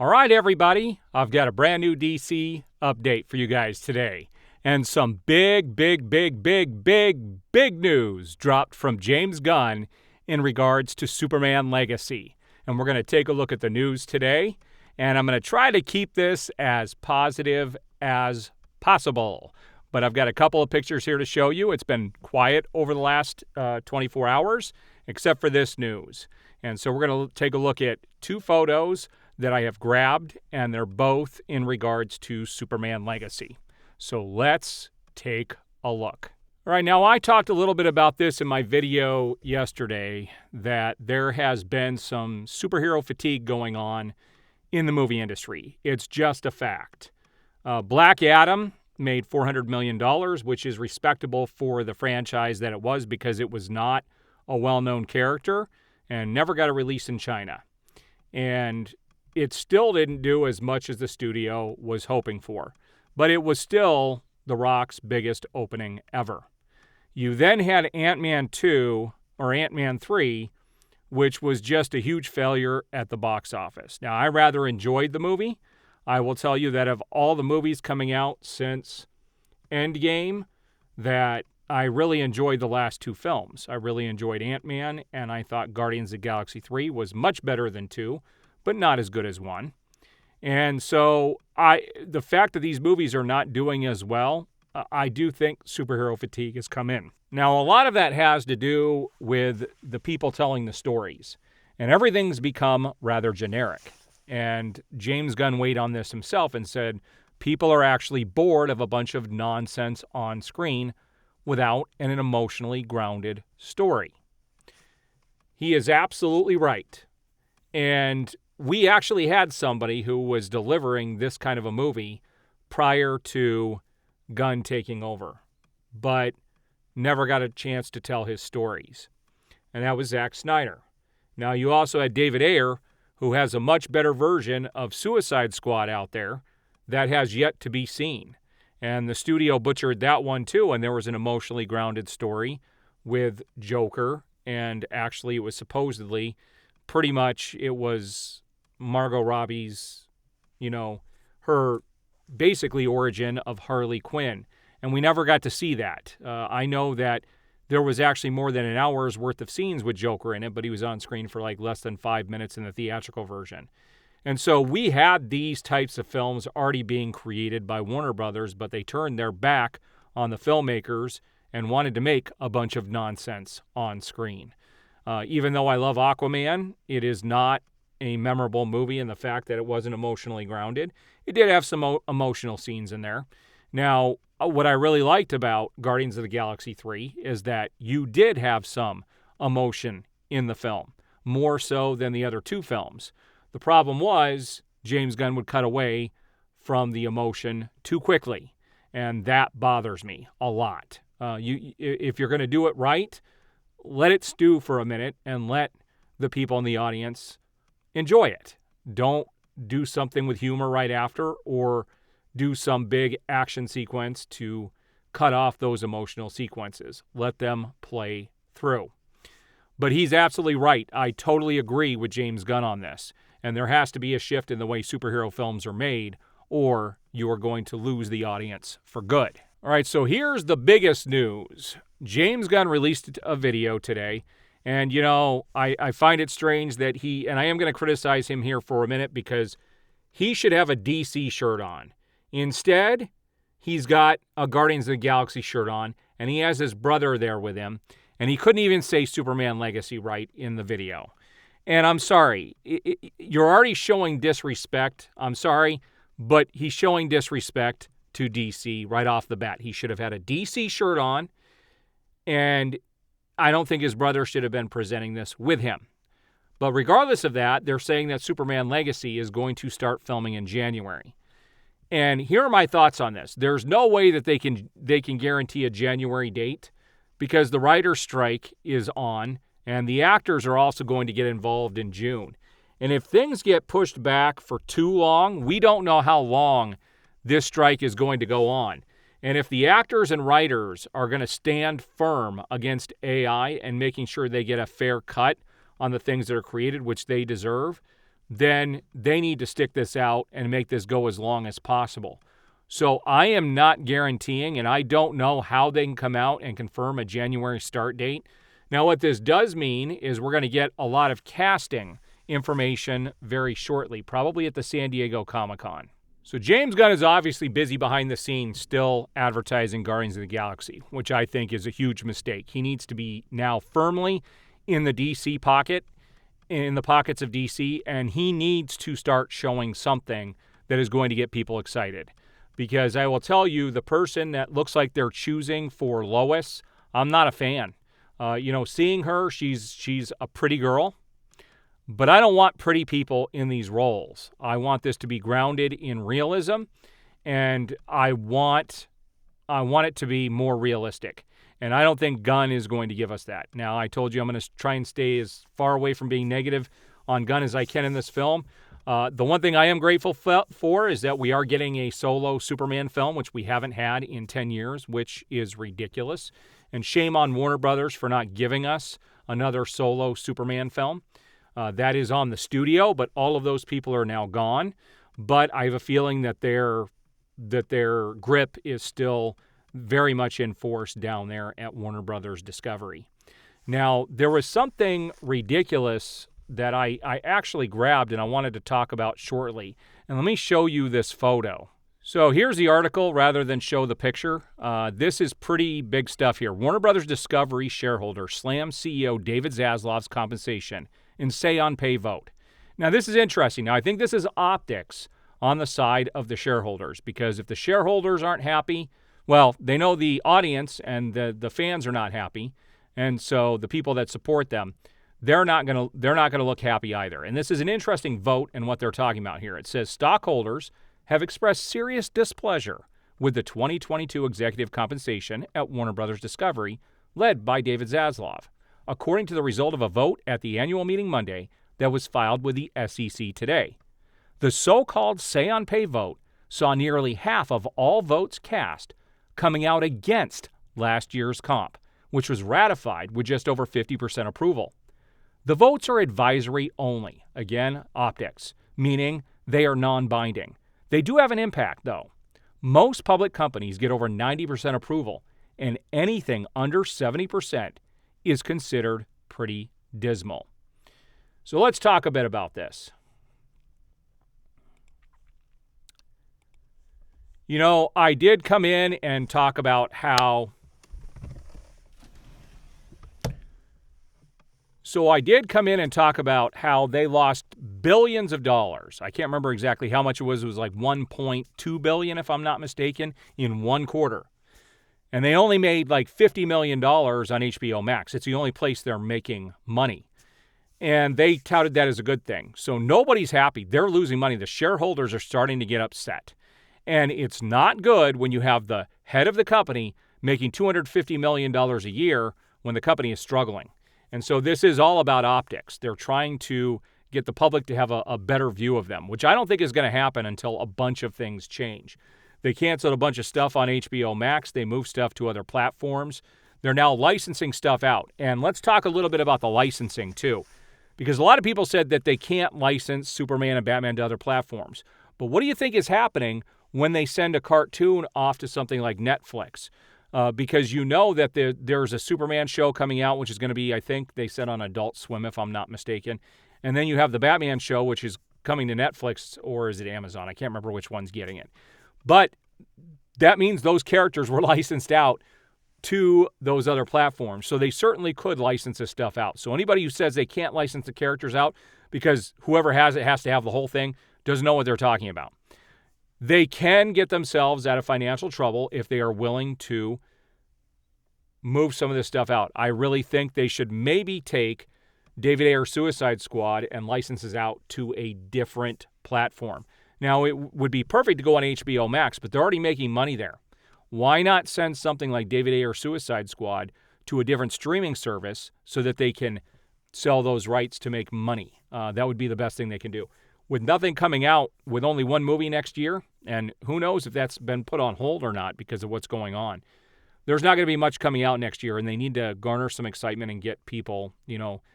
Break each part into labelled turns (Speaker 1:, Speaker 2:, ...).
Speaker 1: All right, everybody, I've got a brand new DC update for you guys today. And some big news dropped from James Gunn in regards to Superman Legacy. And we're going to take a look at the news today. And I'm going to try to keep this as positive as possible. But I've got a couple of pictures here to show you. It's been quiet over the last 24 hours, except for this news. And so we're going to take a look at two photos that I have grabbed, and they're both in regards to Superman Legacy. So let's take a look. All right, now I talked a little bit about this in my video yesterday, that there has been some superhero fatigue going on in the movie industry. It's just a fact. Black Adam made $400 million, which is respectable for the franchise that it was because it was not a well-known character and never got a release in China. And it still didn't do as much as the studio was hoping for, but it was still The Rock's biggest opening ever. You then had Ant-Man 2 or Ant-Man 3, which was just a huge failure at the box office. Now, I rather enjoyed the movie. I will tell you that of all the movies coming out since Endgame, that I really enjoyed the last two films. I really enjoyed Ant-Man, and I thought Guardians of the Galaxy 3 was much better than 2, but not as good as 1. And so the fact that these movies are not doing as well, I do think superhero fatigue has come in. Now, a lot of that has to do with the people telling the stories, and everything's become rather generic. And James Gunn weighed on this himself and said, people are actually bored of a bunch of nonsense on screen without an emotionally grounded story. He is absolutely right. And we actually had somebody who was delivering this kind of a movie prior to Gunn taking over, but never got a chance to tell his stories. And that was Zack Snyder. Now, you also had David Ayer, who has a much better version of Suicide Squad out there that has yet to be seen. And the studio butchered that one too, and there was an emotionally grounded story with Joker, and actually it was supposedly pretty much, it was Margot Robbie's, her basically origin of Harley Quinn. And we never got to see that. I know that there was actually more than an hour's worth of scenes with Joker in it, but he was on screen for like less than 5 minutes in the theatrical version. And so we had these types of films already being created by Warner Brothers, but they turned their back on the filmmakers and wanted to make a bunch of nonsense on screen. Even though I love Aquaman, it is not a memorable movie in the fact that it wasn't emotionally grounded. It did have some emotional scenes in there. Now, what I really liked about Guardians of the Galaxy 3 is that you did have some emotion in the film, more so than the other two films. The problem was James Gunn would cut away from the emotion too quickly, and that bothers me a lot. If you're going to do it right, let it stew for a minute and let the people in the audience enjoy it. Don't do something with humor right after, or do some big action sequence to cut off those emotional sequences. Let them play through. But he's absolutely right. I totally agree with James Gunn on this. And there has to be a shift in the way superhero films are made, or you are going to lose the audience for good. All right, so here's the biggest news. James Gunn released a video today. And, I find it strange that and I am going to criticize him here for a minute, because he should have a DC shirt on. Instead, he's got a Guardians of the Galaxy shirt on, and he has his brother there with him, and he couldn't even say Superman Legacy right in the video. And I'm sorry, you're already showing disrespect. I'm sorry, but he's showing disrespect to DC right off the bat. He should have had a DC shirt on, and I don't think his brother should have been presenting this with him. But regardless of that, they're saying that Superman Legacy is going to start filming in January. And here are my thoughts on this. There's no way that they can guarantee a January date, because the writer's strike is on, and the actors are also going to get involved in June. And if things get pushed back for too long, we don't know how long this strike is going to go on. And if the actors and writers are going to stand firm against AI and making sure they get a fair cut on the things that are created, which they deserve, then they need to stick this out and make this go as long as possible. So I am not guaranteeing, and I don't know how they can come out and confirm a January start date. Now, what this does mean is we're going to get a lot of casting information very shortly, probably at the San Diego Comic-Con. So James Gunn is obviously busy behind the scenes still advertising Guardians of the Galaxy, which I think is a huge mistake. He needs to be now firmly in the DC pocket, in the pockets of DC, and he needs to start showing something that is going to get people excited. Because I will tell you, the person that looks like they're choosing for Lois, I'm not a fan. Seeing her, she's a pretty girl. But I don't want pretty people in these roles. I want this to be grounded in realism, and I want it to be more realistic. And I don't think Gunn is going to give us that. Now, I told you I'm going to try and stay as far away from being negative on Gunn as I can in this film. The one thing I am grateful for is that we are getting a solo Superman film, which we haven't had in 10 years, which is ridiculous. And shame on Warner Brothers for not giving us another solo Superman film. That is on the studio, but all of those people are now gone. But I have a feeling that their grip is still very much in force down there at Warner Brothers Discovery. Now, there was something ridiculous that I actually grabbed and I wanted to talk about shortly. And let me show you this photo. So here's the article rather than show the picture. This is pretty big stuff here. Warner Brothers Discovery shareholder slams CEO David Zaslav's compensation in say-on-pay vote. Now, this is interesting. Now, I think this is optics on the side of the shareholders, because if the shareholders aren't happy, well, they know the audience and the fans are not happy, and so the people that support them, they're not going to look happy either. And this is an interesting vote in what they're talking about here. It says stockholders have expressed serious displeasure with the 2022 executive compensation at Warner Brothers Discovery, led by David Zaslav, according to the result of a vote at the annual meeting Monday that was filed with the SEC today. The so-called say-on-pay vote saw nearly half of all votes cast coming out against last year's comp, which was ratified with just over 50% approval. The votes are advisory only, again, optics, meaning they are non-binding. They do have an impact, though. Most public companies get over 90% approval, and anything under 70% is considered pretty dismal. So let's talk a bit about this. I did come in and talk about how they lost billions of dollars. I can't remember exactly how much it was. It was like $1.2 billion, if I'm not mistaken, in one quarter. And they only made like $50 million on HBO Max. It's the only place they're making money. And they touted that as a good thing. So nobody's happy. They're losing money. The shareholders are starting to get upset. And it's not good when you have the head of the company making $250 million a year when the company is struggling. And so this is all about optics. They're trying to get the public to have a better view of them, which I don't think is going to happen until a bunch of things change. They canceled a bunch of stuff on HBO Max. They moved stuff to other platforms. They're now licensing stuff out. And let's talk a little bit about the licensing, too, because a lot of people said that they can't license Superman and Batman to other platforms. But what do you think is happening when they send a cartoon off to something like Netflix? Because you know that there's a Superman show coming out, which is going to be, I think they said, on Adult Swim, if I'm not mistaken. And then you have the Batman show, which is coming to Netflix, or is it Amazon? I can't remember which one's getting it. But that means those characters were licensed out to those other platforms. So they certainly could license this stuff out. So anybody who says they can't license the characters out because whoever has it has to have the whole thing doesn't know what they're talking about. They can get themselves out of financial trouble if they are willing to move some of this stuff out. I really think they should maybe take David Ayer Suicide Squad and license it out to a different platform. Now, it would be perfect to go on HBO Max, but they're already making money there. Why not send something like David Ayer Suicide Squad to a different streaming service so that they can sell those rights to make money? That would be the best thing they can do. With nothing coming out, with only one movie next year, and who knows if that's been put on hold or not because of what's going on, there's not going to be much coming out next year, and they need to garner some excitement and get people,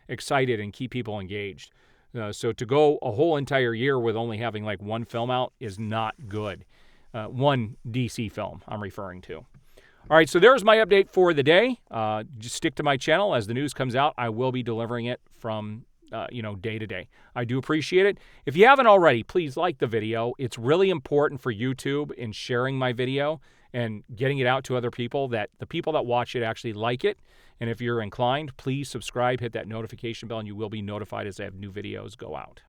Speaker 1: excited and keep people engaged. So to go a whole entire year with only having like one film out is not good. One DC film I'm referring to. All right, so there's my update for the day. Just stick to my channel. As the news comes out, I will be delivering it from day to day. I do appreciate it. If you haven't already, please like the video. It's really important for YouTube in sharing my video and getting it out to other people, that the people that watch it actually like it. And if you're inclined, please subscribe, hit that notification bell, and you will be notified as I have new videos go out.